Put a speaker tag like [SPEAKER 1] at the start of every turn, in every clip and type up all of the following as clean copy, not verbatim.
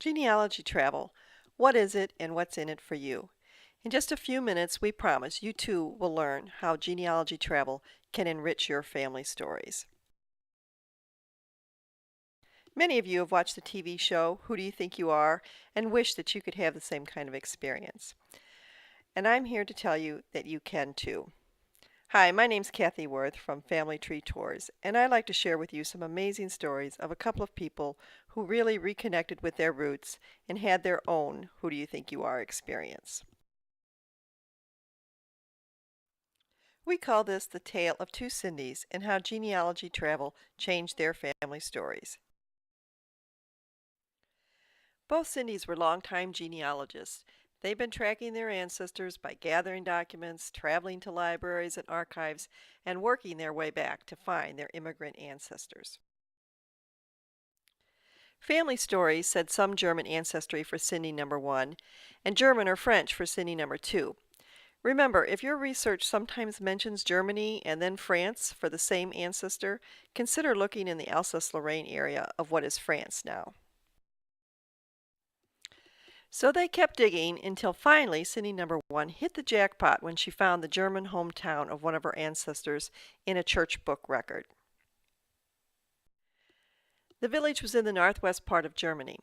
[SPEAKER 1] Genealogy travel. What is it and what's in it for you? In just a few minutes, we promise you too will learn how genealogy travel can enrich your family stories. Many of you have watched the TV show Who Do You Think You Are and wish that you could have the same kind of experience. And I'm here to tell you that you can too. Hi, my name's Kathy Worth from Family Tree Tours, and I'd like to share with you some amazing stories of a couple of people who really reconnected with their roots and had their own Who Do You Think You Are experience. We call this the tale of two Cindys and how genealogy travel changed their family stories. Both Cindys were longtime genealogists. They've been tracking their ancestors by gathering documents, traveling to libraries and archives, and working their way back to find their immigrant ancestors. Family Stories said some German ancestry for Cindy number 1 and German or French for Cindy number 2. Remember, if your research sometimes mentions Germany and then France for the same ancestor, consider looking in the Alsace-Lorraine area of what is France now. So they kept digging until finally Cindy number 1 hit the jackpot when she found the German hometown of one of her ancestors in a church book record. The village was in the northwest part of Germany.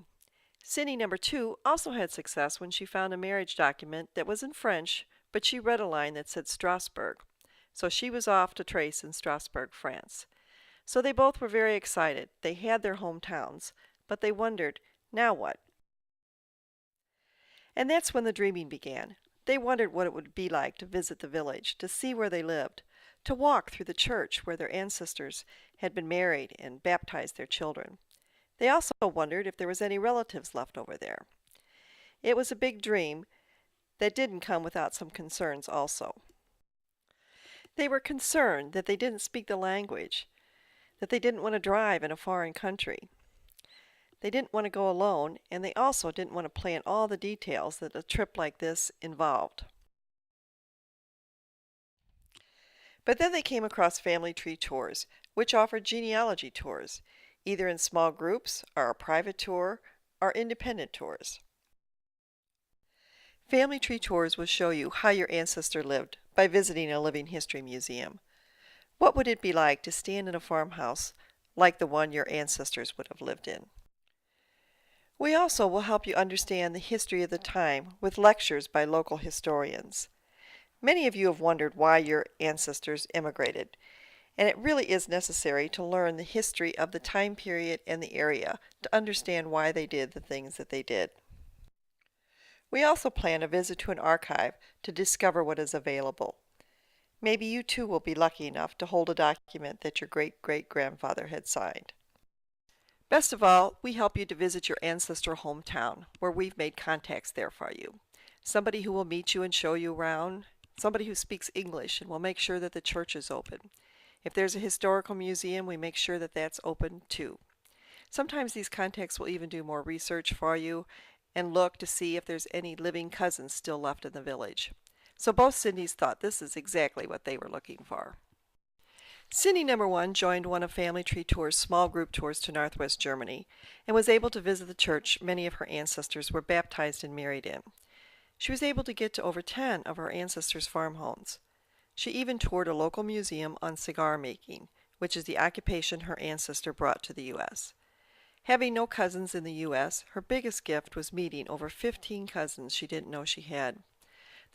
[SPEAKER 1] Cindy number 2 also had success when she found a marriage document that was in French, but she read a line that said Strasbourg. So she was off to trace in Strasbourg, France. So they both were very excited. They had their hometowns, but they wondered, now what? And that's when the dreaming began. They wondered what it would be like to visit the village, to see where they lived, to walk through the church where their ancestors had been married and baptized their children. They also wondered if there was any relatives left over there. It was a big dream that didn't come without some concerns also. They were concerned that they didn't speak the language, that they didn't want to drive in a foreign country. They didn't want to go alone, and they also didn't want to plan all the details that a trip like this involved. But then they came across Family Tree Tours, which offered genealogy tours, either in small groups, or a private tour, or independent tours. Family Tree Tours will show you how your ancestor lived by visiting a living history museum. What would it be like to stand in a farmhouse like the one your ancestors would have lived in? We also will help you understand the history of the time with lectures by local historians. Many of you have wondered why your ancestors immigrated, and it really is necessary to learn the history of the time period and the area to understand why they did the things that they did. We also plan a visit to an archive to discover what is available. Maybe you too will be lucky enough to hold a document that your great-great-grandfather had signed. Best of all, we help you to visit your ancestral hometown, where we've made contacts there for you. Somebody who will meet you and show you around, somebody who speaks English and will make sure that the church is open. If there's a historical museum, we make sure that that's open too. Sometimes these contacts will even do more research for you and look to see if there's any living cousins still left in the village. So both Cindys thought this is exactly what they were looking for. Cindy number 1 joined one of Family Tree Tours' small group tours to northwest Germany and was able to visit the church many of her ancestors were baptized and married in. She was able to get to over 10 of her ancestors' farm homes. She even toured a local museum on cigar making, which is the occupation her ancestor brought to the U.S. Having no cousins in the U.S., her biggest gift was meeting over 15 cousins she didn't know she had.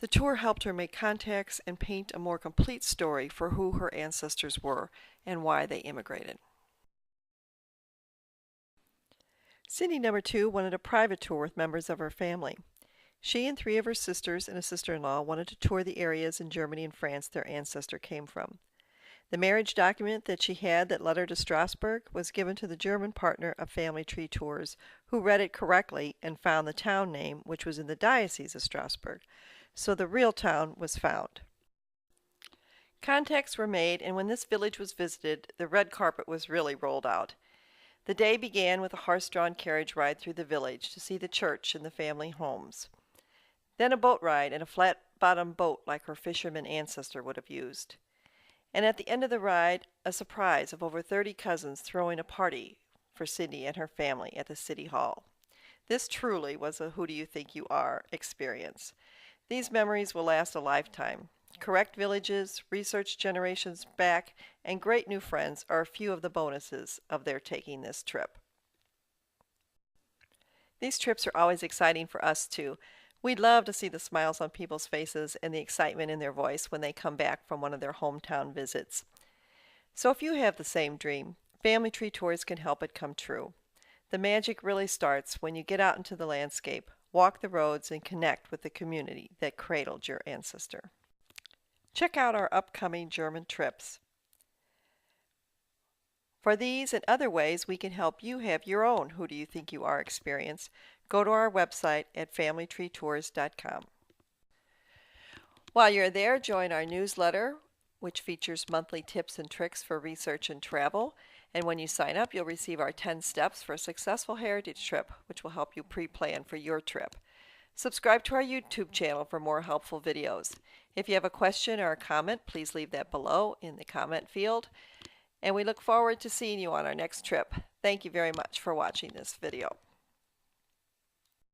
[SPEAKER 1] The tour helped her make contacts and paint a more complete story for who her ancestors were and why they immigrated. Cindy number 2 wanted a private tour with members of her family. She and 3 of her sisters and a sister-in-law wanted to tour the areas in Germany and France their ancestor came from. The marriage document that she had that led her to Strasbourg was given to the German partner of Family Tree Tours, who read it correctly and found the town name, which was in the Diocese of Strasbourg. So the real town was found. Contacts were made, and when this village was visited, the red carpet was really rolled out. The day began with a horse-drawn carriage ride through the village to see the church and the family homes. Then a boat ride in a flat-bottomed boat like her fisherman ancestor would have used. And at the end of the ride, a surprise of over 30 cousins throwing a party for Cindy and her family at the city hall. This truly was a Who Do You Think You Are experience. These memories will last a lifetime. Correct villages, research generations back, and great new friends are a few of the bonuses of their taking this trip. These trips are always exciting for us too. We'd love to see the smiles on people's faces and the excitement in their voice when they come back from one of their hometown visits. So if you have the same dream, Family Tree Tours can help it come true. The magic really starts when you get out into the landscape, walk the roads, and connect with the community that cradled your ancestor. Check out our upcoming German trips. For these and other ways we can help you have your own Who Do You Think You Are experience, go to our website at familytreetours.com. While you're there, join our newsletter, which features monthly tips and tricks for research and travel. And when you sign up, you'll receive our 10 steps for a successful heritage trip, which will help you pre-plan for your trip. Subscribe to our YouTube channel for more helpful videos. If you have a question or a comment, please leave that below in the comment field. And we look forward to seeing you on our next trip. Thank you very much for watching this video.